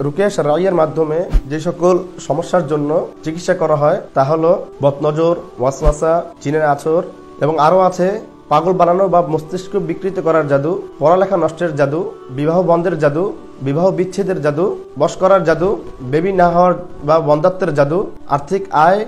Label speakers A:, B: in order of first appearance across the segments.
A: রুকিয়া শারঈয়ার মাধ্যমে যে সকল সমস্যার জন্য চিকিৎসা করা হয় তা হলো বদনজর, ওয়াসওয়াসা, জিনের আছর এবং আরও আছে পাগল বানানো বা মস্তিষ্ক বিকৃত করার জাদু, পড়ালেখা নষ্টের জাদু, বিবাহ বন্ধের জাদু, বিবাহ বিচ্ছেদের জাদু, বশ করার জাদু, বেবি না হওয়ার বা বন্ধাত্বের জাদু, আর্থিক আয়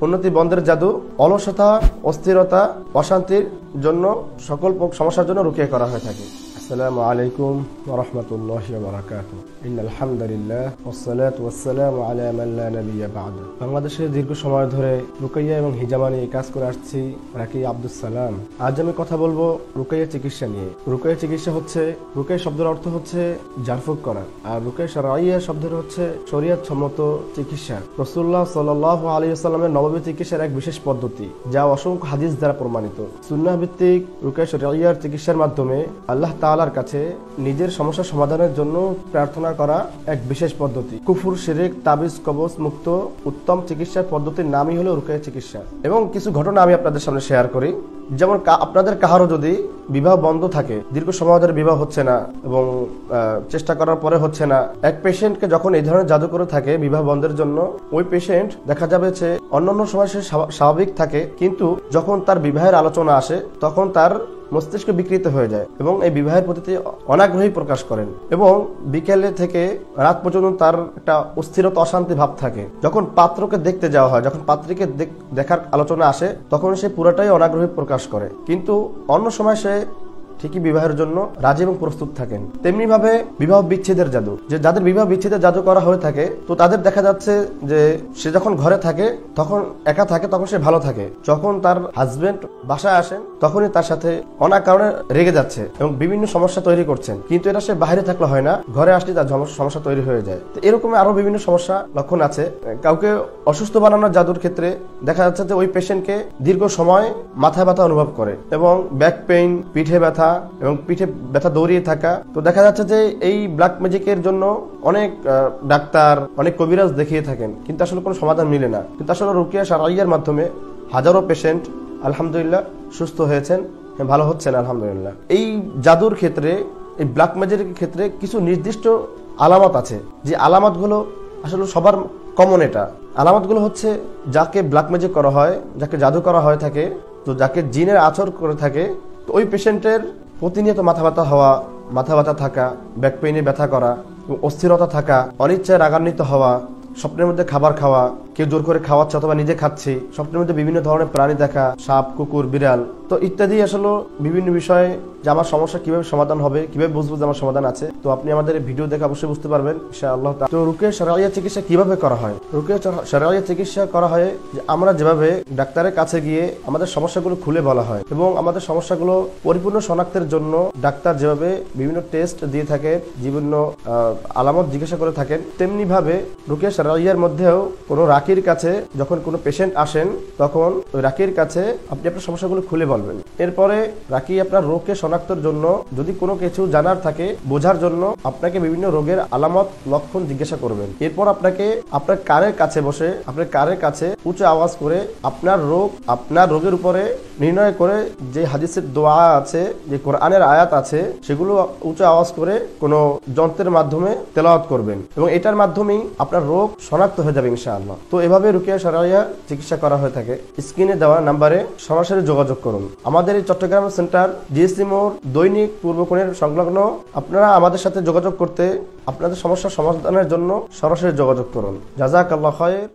A: উন্নতি বন্ধের জাদু, অলসতা, অস্থিরতা, অশান্তির জন্য সকল সমস্যার জন্য রুকিয়া করা হয়ে থাকে। আসসালামু আলাইকুম ওয়া রাহমাতুল্লাহি ওয়া বারাকাতুহু। ইন্নাল হামদুলিল্লাহ ওয়াসসালাতু ওয়াসসালামু আলা মান লা নাবিয়্যা বা'দা। বাংলাদেশে দীর্ঘ সময় ধরে রুকিয়া এবং হিজামা নিয়ে কাজ করে আসছি রাকি আব্দুস সালাম। আজ আমি কথা বলবো রুকিয়া চিকিৎসা নিয়ে। রুকিয়া চিকিৎসা হচ্ছে, রুকিয়া শব্দের অর্থ হচ্ছে ঝাড়ফুঁক করা, আর রুকিয়া শারঈয়া শব্দের হচ্ছে শরীয়ত সম্মত চিকিৎসা। রাসূলুল্লাহ সাল্লাল্লাহু আলাইহি ওয়াসাল্লামের নববী চিকিৎসার এক বিশেষ পদ্ধতি, যা অসংখ্য হাদিস দ্বারা প্রমাণিত। সুন্নাহ ভিত্তিক রুকিয়া শারঈয়ার চিকিৎসার মাধ্যমে আল্লাহ তাআলার কাছে নিজের সমস্যা সমাধানের জন্য প্রার্থনা করা এক বিশেষ পদ্ধতি। কুফর, শিরক, তাবিজ, কবজ মুক্ত উত্তম চিকিৎসার পদ্ধতির নামই হলো রুকিয়া চিকিৎসা। এবং কিছু ঘটনা আমি আপনাদের সামনে শেয়ার করি। যেমন আপনাদের কাহারও যদি বিবাহ বন্ধ থাকে, দীর্ঘ সময় ধরে বিবাহ হচ্ছে না এবং চেষ্টা করার পরে হচ্ছে না, এক পেশেন্টকে যখন এই ধরনের জাদু করে থাকে বিবাহ বন্ধের জন্য, ওই পেশেন্ট দেখা যাবে যে অন্যান্য সময় সে স্বাভাবিক থাকে, কিন্তু যখন তার বিবাহের আলোচনা আসে তখন তার মস্তিষ্ক বিকৃত হয়ে যায় এবং এই বিবাহের প্রতি অনাগ্রহী প্রকাশ করেন এবং বিকেলে থেকে রাত পর্যন্ত তার একটা অস্থিরতা, অশান্তি ভাব থাকে। যখন পাত্রকে দেখতে যাওয়া হয়, যখন পাত্রীকে দেখার আলোচনা আসে, তখন সে পুরাটাই অনাগ্রহী প্রকাশ করে, কিন্তু অন্য সময় সে ঠিকই বিবাহের জন্য রাজি এবং প্রস্তুত থাকেন। তেমনি ভাবে বিবাহ বিচ্ছেদের জাদু, যে যাদের বিবাহ বিচ্ছেদের জাদু করা হয়ে থাকে, তো তাদের দেখা যাচ্ছে যে সে যখন ঘরে থাকে তখন একা থাকে, তখন সে ভালো থাকে। যখন তার হাজবেন্ড বাসায় আসেন তখনই তার সাথে অনেক কারণে রেগে যাচ্ছে এবং বিভিন্ন সমস্যা তৈরি করছেন, কিন্তু এটা সে বাইরে থাকলে হয় না, ঘরে আসলে তার সমস্যা তৈরি হয়ে যায়। তো এরকম আরো বিভিন্ন সমস্যা লক্ষণ আছে। কাউকে অসুস্থ বানানোর জাদুর ক্ষেত্রে দেখা যাচ্ছে যে ওই পেশেন্টকে দীর্ঘ সময় মাথা ব্যথা অনুভব করে এবং ব্যাক পেইন, পিঠে ব্যথা এবং পিঠে ব্যথা দৌড়িয়ে থাকা। তো দেখা যাচ্ছে যে এই ব্ল্যাক ম্যাজিকের জন্য অনেক ডাক্তার, অনেক কবিরাজ দেখিয়ে থাকেন, কিন্তু আসলে কোনো সমাধান মিলে না। কিন্তু আসলে রুকিয়া শারঈয়ার মাধ্যমে হাজারো পেশেন্ট আলহামদুলিল্লাহ সুস্থ হয়েছেন, ভালো হচ্ছেন আলহামদুলিল্লাহ। এই জাদুর ক্ষেত্রে, এই ব্ল্যাক ম্যাজিকের ক্ষেত্রে কিছু নির্দিষ্ট আলামত আছে, যে আলামতগুলো আসলে সবার কমন। এটা আলামতগুলো হচ্ছে, যাকে ব্ল্যাক ম্যাজিক করা হয়, যাকে জাদু করা হয়ে থাকে, তো যাকে জিনের আছর করে থাকে, তো ওই পেশেন্টের প্রতিনিয়ত মাথা ব্যথা হওয়া, মাথা ব্যথা থাকা, ব্যাক পেইনে ব্যথা করা, অস্থিরতা থাকা, অনিচ্ছায় রাগান্বিত হওয়া, স্বপ্নের মধ্যে খাবার খাওয়া, কেউ জোর করে খাওয়াচ্ছে অথবা নিজে খাচ্ছি, স্বপ্নের মধ্যে বিভিন্ন ধরনের প্রাণী দেখা, সাপ, কুকুর, বিড়াল, তো ইত্যাদি। আসলে বিভিন্ন বিষয়ে যে আমার সমস্যা কিভাবে সমাধান হবে, কিভাবে বুঝবো যে আমার সমাধান আছে, তো আপনি আমাদের ভিডিও দেখে অবশ্যই বুঝতে পারবেন ইনশাআল্লাহ। তো রুকিয়া শারঈয়া চিকিৎসা কিভাবে করা হয়? রুকিয়া শারঈয়া চিকিৎসা করা হয় যে আমরা যেভাবে ডাক্তারের কাছে গিয়ে আমাদের সমস্যাগুলো খুলে বলা হয় এবং আমাদের সমস্যাগুলো পরিপূর্ণ শনাক্তের জন্য ডাক্তার যেভাবে বিভিন্ন টেস্ট দিয়ে থাকে, বিভিন্ন আলামত জিজ্ঞাসা করে থাকেন, তেমনি ভাবে রুকিয়া শারঈয়ার মধ্যেও কোনো রাকির কাছে যখন কোনো পেশেন্ট আসেন, তখন ওই রাকির কাছে আপনি আপনার সমস্যাগুলো খুলে বলবেন। এরপরে রাকি আপনার রোগকে শনাক্তের জন্য, যদি কোনো কিছু জানার থাকে, বোঝার জন্য আপনাকে বিভিন্ন রোগের আলামত, লক্ষণ জিজ্ঞাসা করবেন। এরপর আপনাকে আপনার কানের কাছে বসে, আপনার কানের কাছে উচ্চ আওয়াজ করে আপনার রোগের উপরে নির্ণয় করে যে হাদিসের দোয়া আছে, যে কোরআনের আয়াত আছে, সেগুলো উচ্চ আওয়াজ করে কোনো যন্ত্রের মাধ্যমে তেলাওয়াত করবেন এবং এটার মাধ্যমেই আপনার রোগ শনাক্ত হয়ে যাবে ইনশাআল্লাহ। তো এভাবে রুকিয়া শারঈয়া চিকিৎসা করা হয়ে থাকে। স্ক্রিনে দেওয়া নাম্বারে সরাসরি যোগাযোগ করুন। আমাদের এই চট্টগ্রাম সেন্টার জিএসসি মোড়, দৈনিক পূর্বকোণের সংলগ্ন। আপনারা আমাদের সাথে যোগাযোগ করতে, আপনাদের সমস্যার সমাধানের জন্য সরাসরি যোগাযোগ করুন। জাযাকাল্লাহু খায়র।